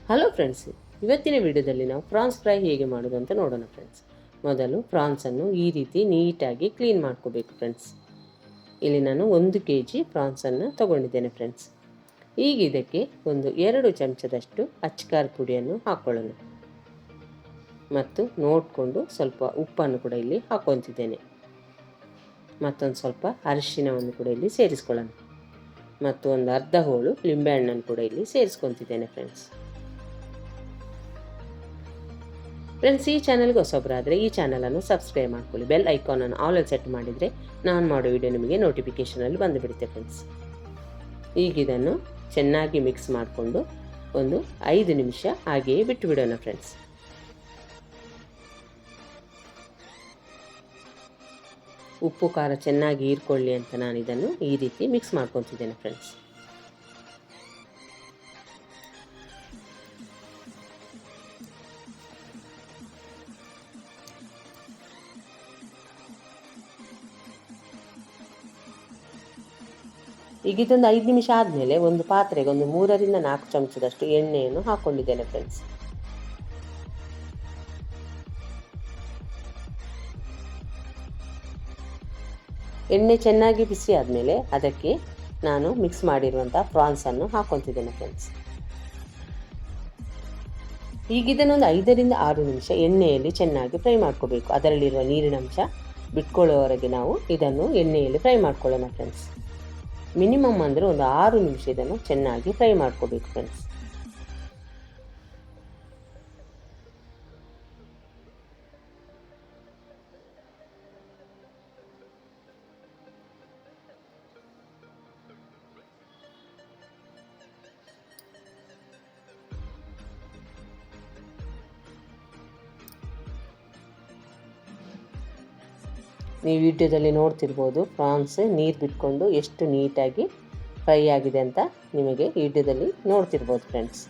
Hello friends, ಇವತ್ತಿನ ವಿಡಿಯೋದಲ್ಲಿ ನಾವು ಪ್ರಾನ್ಸ್ ಫ್ರೈ ಹೇಗೆ ಮಾಡೋದು ಅಂತ ನೋಡೋಣ ಫ್ರೆಂಡ್ಸ್. ಮೊದಲು ಪ್ರಾನ್ಸನ್ನು ಈ ರೀತಿ ನೀಟಾಗಿ ಕ್ಲೀನ್ ಮಾಡ್ಕೋಬೇಕು ಫ್ರೆಂಡ್ಸ್. ಇಲ್ಲಿ ನಾನು 1 kg ಪ್ರಾನ್ಸನ್ನು ತಗೊಂಡಿದ್ದೇನೆ ಫ್ರೆಂಡ್ಸ್. ಈಗ ಇದಕ್ಕೆ ಒಂದು 2 ಚಮಚದಷ್ಟು ಅಚ್ಕಾರ್ ಪುಡಿಯನ್ನು ಹಾಕ್ಕೊಳ್ಳೋಣ ಮತ್ತು ನೋಡಿಕೊಂಡು ಸ್ವಲ್ಪ ಉಪ್ಪನ್ನು ಕೂಡ ಇಲ್ಲಿ ಹಾಕ್ಕೊತಿದ್ದೇನೆ. ಮತ್ತೊಂದು ಸ್ವಲ್ಪ ಅರಿಶಿನವನ್ನು ಕೂಡ ಇಲ್ಲಿ ಸೇರಿಸ್ಕೊಳ್ಳೋಣ ಮತ್ತು ಒಂದು ಅರ್ಧ ಹೋಳು ಲಿಂಬೆಹಣ್ಣನ್ನು ಕೂಡ ಇಲ್ಲಿ ಸೇರಿಸ್ಕೊತಿದ್ದೇನೆ ಫ್ರೆಂಡ್ಸ್. ಫ್ರೆಂಡ್ಸ್, ಈ ಚಾನಲ್ಗೆ ಹೊಸೊಬ್ಬರಾದರೆ ಈ ಚಾನಲನ್ನು ಸಬ್ಸ್ಕ್ರೈಬ್ ಮಾಡ್ಕೊಳ್ಳಿ. ಬೆಲ್ ಐಕಾನನ್ನು ಆಲಲ್ಲಿ ಸೆಟ್ ಮಾಡಿದರೆ ನಾನು ಮಾಡೋ ವಿಡಿಯೋ ನಿಮಗೆ ನೋಟಿಫಿಕೇಷನಲ್ಲಿ ಬಂದುಬಿಡುತ್ತೆ ಫ್ರೆಂಡ್ಸ್. ಈಗ ಇದನ್ನು ಚೆನ್ನಾಗಿ ಮಿಕ್ಸ್ ಮಾಡಿಕೊಂಡು ಒಂದು 5 ನಿಮಿಷ ಹಾಗೆಯೇ ಬಿಟ್ಟು ಬಿಡೋಣ ಫ್ರೆಂಡ್ಸ್. ಉಪ್ಪು ಖಾರ ಚೆನ್ನಾಗಿ ಹೀರ್ಕೊಳ್ಳಿ ಅಂತ ನಾನು ಇದನ್ನು ಈ ರೀತಿ ಮಿಕ್ಸ್ ಮಾಡ್ಕೊತಿದ್ದೇನೆ ಫ್ರೆಂಡ್ಸ್. ಈಗ ಇದೊಂದು 5 ನಿಮಿಷ ಆದಮೇಲೆ ಒಂದು ಪಾತ್ರೆಗೆ ಒಂದು 3 ರಿಂದ 4 ಚಮಚದಷ್ಟು ಎಣ್ಣೆಯನ್ನು ಹಾಕ್ಕೊಂಡಿದ್ದೇನೆ ಫ್ರೆಂಡ್ಸ್. ಎಣ್ಣೆ ಚೆನ್ನಾಗಿ ಬಿಸಿ ಆದಮೇಲೆ ಅದಕ್ಕೆ ನಾನು ಮಿಕ್ಸ್ ಮಾಡಿರುವಂಥ ಪ್ರಾನ್ಸನ್ನು ಹಾಕ್ಕೊತಿದ್ದೇನೆ ಫ್ರೆಂಡ್ಸ್. ಈಗ ಇದನ್ನೊಂದು 5 ರಿಂದ 6 ನಿಮಿಷ ಎಣ್ಣೆಯಲ್ಲಿ ಚೆನ್ನಾಗಿ ಫ್ರೈ ಮಾಡ್ಕೋಬೇಕು. ಅದರಲ್ಲಿರುವ ನೀರಿನ ಅಂಶ ಬಿಟ್ಕೊಳ್ಳೋವರೆಗೆ ನಾವು ಇದನ್ನು ಎಣ್ಣೆಯಲ್ಲಿ ಫ್ರೈ ಮಾಡ್ಕೊಳ್ಳೋಣ ಫ್ರೆಂಡ್ಸ್. ಮಿನಿಮಮ್ ಅಂದರೆ ಒಂದು 6 ನಿಮಿಷ ಇದನ್ನು ಚೆನ್ನಾಗಿ ಫ್ರೈ ಮಾಡ್ಕೋಬೇಕು ಫ್ರೆಂಡ್ಸ್. ನೀವು ವಿಡಿಯೋದಲ್ಲಿ ನೋಡ್ತಿರ್ಬೋದು ಪ್ರಾನ್ಸ್ ನೀರು ಬಿಟ್ಕೊಂಡು ಎಷ್ಟು ನೀಟಾಗಿ ಫ್ರೈ ಆಗಿದೆ ಅಂತ ನಿಮಗೆ ವಿಡಿಯೋದಲ್ಲಿ ನೋಡ್ತಿರ್ಬೋದು ಫ್ರೆಂಡ್ಸ್.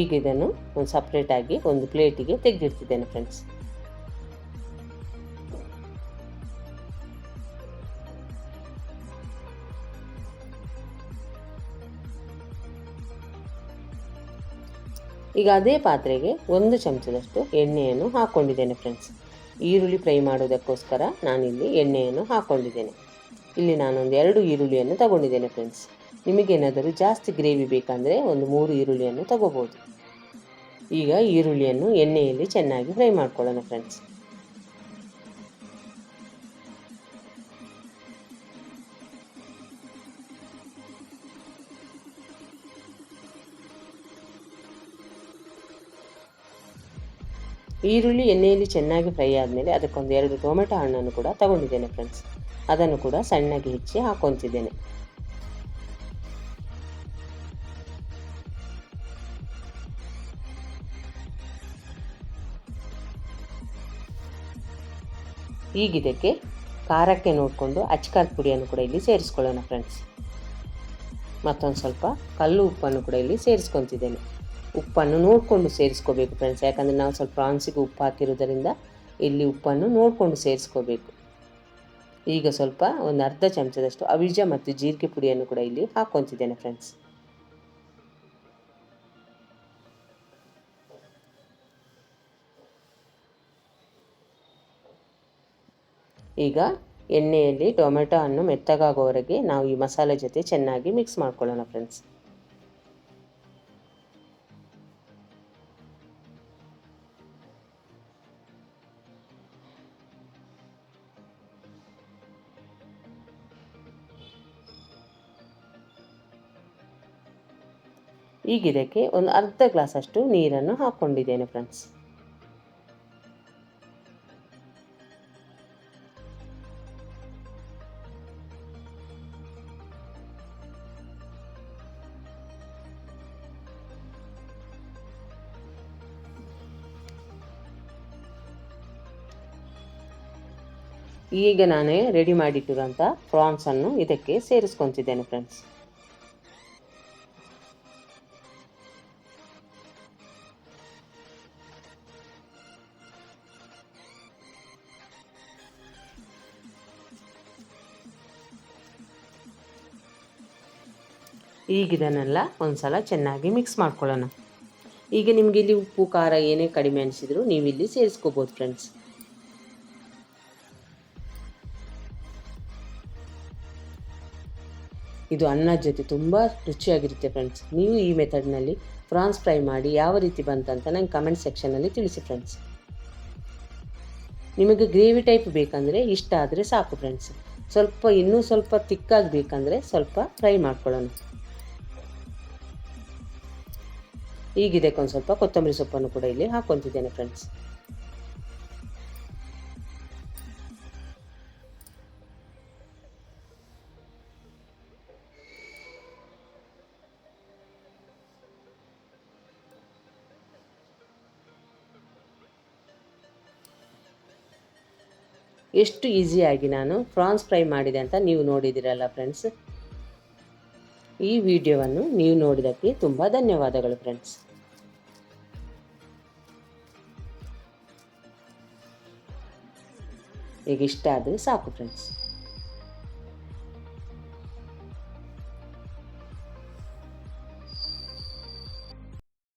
ಈಗ ಇದನ್ನು ಒಂದು ಸಪ್ರೇಟಾಗಿ ಒಂದು ಪ್ಲೇಟಿಗೆ ತೆಗೆದಿಡ್ತಿದ್ದೇನೆ ಫ್ರೆಂಡ್ಸ್. ಈಗ ಅದೇ ಪಾತ್ರೆಗೆ 1 ಚಮಚದಷ್ಟು ಎಣ್ಣೆಯನ್ನು ಹಾಕ್ಕೊಂಡಿದ್ದೇನೆ ಫ್ರೆಂಡ್ಸ್. ಈರುಳ್ಳಿ ಫ್ರೈ ಮಾಡೋದಕ್ಕೋಸ್ಕರ ನಾನಿಲ್ಲಿ ಎಣ್ಣೆಯನ್ನು ಹಾಕ್ಕೊಂಡಿದ್ದೇನೆ. ಇಲ್ಲಿ ನಾನೊಂದು 2 ಈರುಳ್ಳಿಯನ್ನು ತಗೊಂಡಿದ್ದೇನೆ ಫ್ರೆಂಡ್ಸ್. ನಿಮಗೇನಾದರೂ ಜಾಸ್ತಿ ಗ್ರೇವಿ ಬೇಕಂದರೆ ಒಂದು 3 ಈರುಳ್ಳಿಯನ್ನು ತಗೋಬೋದು. ಈಗ ಈರುಳ್ಳಿಯನ್ನು ಎಣ್ಣೆಯಲ್ಲಿ ಚೆನ್ನಾಗಿ ಫ್ರೈ ಮಾಡ್ಕೊಳ್ಳೋಣ ಫ್ರೆಂಡ್ಸ್. ಈರುಳ್ಳಿ ಎಣ್ಣೆಯಲ್ಲಿ ಚೆನ್ನಾಗಿ ಫ್ರೈ ಆದಮೇಲೆ ಅದಕ್ಕೊಂದು 2 ಟೊಮೆಟೊ ಹಣ್ಣನ್ನು ಕೂಡ ತಗೊಂಡಿದ್ದೇನೆ ಫ್ರೆಂಡ್ಸ್. ಅದನ್ನು ಕೂಡ ಸಣ್ಣಗೆ ಹೆಚ್ಚಿ ಹಾಕ್ಕೊತಿದ್ದೇನೆ. ಈಗ ಇದಕ್ಕೆ ಖಾರಕ್ಕೆ ನೋಡಿಕೊಂಡು ಅಚ್ಕಾರ್ ಪುಡಿಯನ್ನು ಕೂಡ ಇಲ್ಲಿ ಸೇರಿಸ್ಕೊಳ್ಳೋಣ ಫ್ರೆಂಡ್ಸ್. ಮತ್ತೊಂದು ಸ್ವಲ್ಪ ಕಲ್ಲು ಉಪ್ಪನ್ನು ಕೂಡ ಇಲ್ಲಿ ಸೇರಿಸ್ಕೊತಿದ್ದೇನೆ. ಉಪ್ಪನ್ನು ನೋಡಿಕೊಂಡು ಸೇರಿಸ್ಕೋಬೇಕು ಫ್ರೆಂಡ್ಸ್, ಯಾಕಂದರೆ ನಾವು ಸ್ವಲ್ಪ ಪ್ರಾನ್ಸಿಗೆ ಉಪ್ಪು ಹಾಕಿರೋದರಿಂದ ಇಲ್ಲಿ ಉಪ್ಪನ್ನು ನೋಡಿಕೊಂಡು ಸೇರಿಸ್ಕೋಬೇಕು. ಈಗ ಸ್ವಲ್ಪ ಒಂದು ಅರ್ಧ ಚಮಚದಷ್ಟು ಅವಿಜ ಮತ್ತು ಜೀರಿಗೆ ಪುಡಿಯನ್ನು ಕೂಡ ಇಲ್ಲಿ ಹಾಕ್ಕೊತಿದ್ದೇನೆ ಫ್ರೆಂಡ್ಸ್. ಈಗ ಎಣ್ಣೆಯಲ್ಲಿ ಟೊಮೆಟೊ ಹಣ್ಣು ಮೆತ್ತಗಾಗೋವರೆಗೆ ನಾವು ಈ ಮಸಾಲೆ ಜೊತೆ ಚೆನ್ನಾಗಿ ಮಿಕ್ಸ್ ಮಾಡ್ಕೊಳ್ಳೋಣ ಫ್ರೆಂಡ್ಸ್. ಈಗ ಇದಕ್ಕೆ ಒಂದು ಅರ್ಧ ಗ್ಲಾಸಷ್ಟು ನೀರನ್ನು ಹಾಕ್ಕೊಂಡಿದ್ದೇನೆ ಫ್ರೆಂಡ್ಸ್. ಈಗ ನಾನೇ ರೆಡಿ ಮಾಡಿಟ್ಟಿರುವಂಥ ಪ್ರಾನ್ಸನ್ನು ಇದಕ್ಕೆ ಸೇರಿಸ್ಕೊತಿದ್ದೇನೆ ಫ್ರೆಂಡ್ಸ್. ಈಗ ಇದನ್ನೆಲ್ಲ ಒಂದು ಸಲ ಚೆನ್ನಾಗಿ ಮಿಕ್ಸ್ ಮಾಡ್ಕೊಳ್ಳೋಣ. ಈಗ ನಿಮಗೆ ಇಲ್ಲಿ ಉಪ್ಪು ಖಾರ ಏನೇ ಕಡಿಮೆ ಅನಿಸಿದ್ರು ನೀವು ಇಲ್ಲಿ ಸೇರಿಸ್ಕೋಬೋದು ಫ್ರೆಂಡ್ಸ್. ಇದು ಅನ್ನದ ಜೊತೆ ತುಂಬ ರುಚಿಯಾಗಿರುತ್ತೆ ಫ್ರೆಂಡ್ಸ್. ನೀವು ಈ ಮೆಥಡ್ನಲ್ಲಿ ಫ್ರಾನ್ಸ್ ಫ್ರೈ ಮಾಡಿ ಯಾವ ರೀತಿ ಬಂತಂತ ನಂಗೆ ಕಮೆಂಟ್ ಸೆಕ್ಷನಲ್ಲಿ ತಿಳಿಸಿ ಫ್ರೆಂಡ್ಸ್. ನಿಮಗೆ ಗ್ರೇವಿ ಟೈಪ್ ಬೇಕಂದರೆ ಇಷ್ಟ ಆದರೆ ಸಾಕು ಫ್ರೆಂಡ್ಸ್. ಇನ್ನೂ ಸ್ವಲ್ಪ ತಿಕ್ಕಾಗಿ ಬೇಕಂದರೆ ಸ್ವಲ್ಪ ಫ್ರೈ ಮಾಡ್ಕೊಳ್ಳೋಣ. ಈಗ ಇದಕ್ಕೊಂದು ಸ್ವಲ್ಪ ಕೊತ್ತಂಬರಿ ಸೊಪ್ಪನ್ನು ಕೂಡ ಇಲ್ಲಿ ಹಾಕ್ಕೊತಿದ್ದೇನೆ ಫ್ರೆಂಡ್ಸ್. ಎಷ್ಟು ಈಸಿಯಾಗಿ ನಾನು ಫ್ರಾನ್ಸ್ ಫ್ರೈ ಮಾಡಿದೆ ಅಂತ ನೀವು ನೋಡಿದಿರಲ್ಲ ಫ್ರೆಂಡ್ಸ್. ಈ ವಿಡಿಯೋವನ್ನು ನೀವು ನೋಡಿದ್ದಕ್ಕೆ ತುಂಬ ಧನ್ಯವಾದಗಳು ಫ್ರೆಂಡ್ಸ್. ಈಗ ಇಷ್ಟ ಆದರೆ ಸಾಕು ಫ್ರೆಂಡ್ಸ್.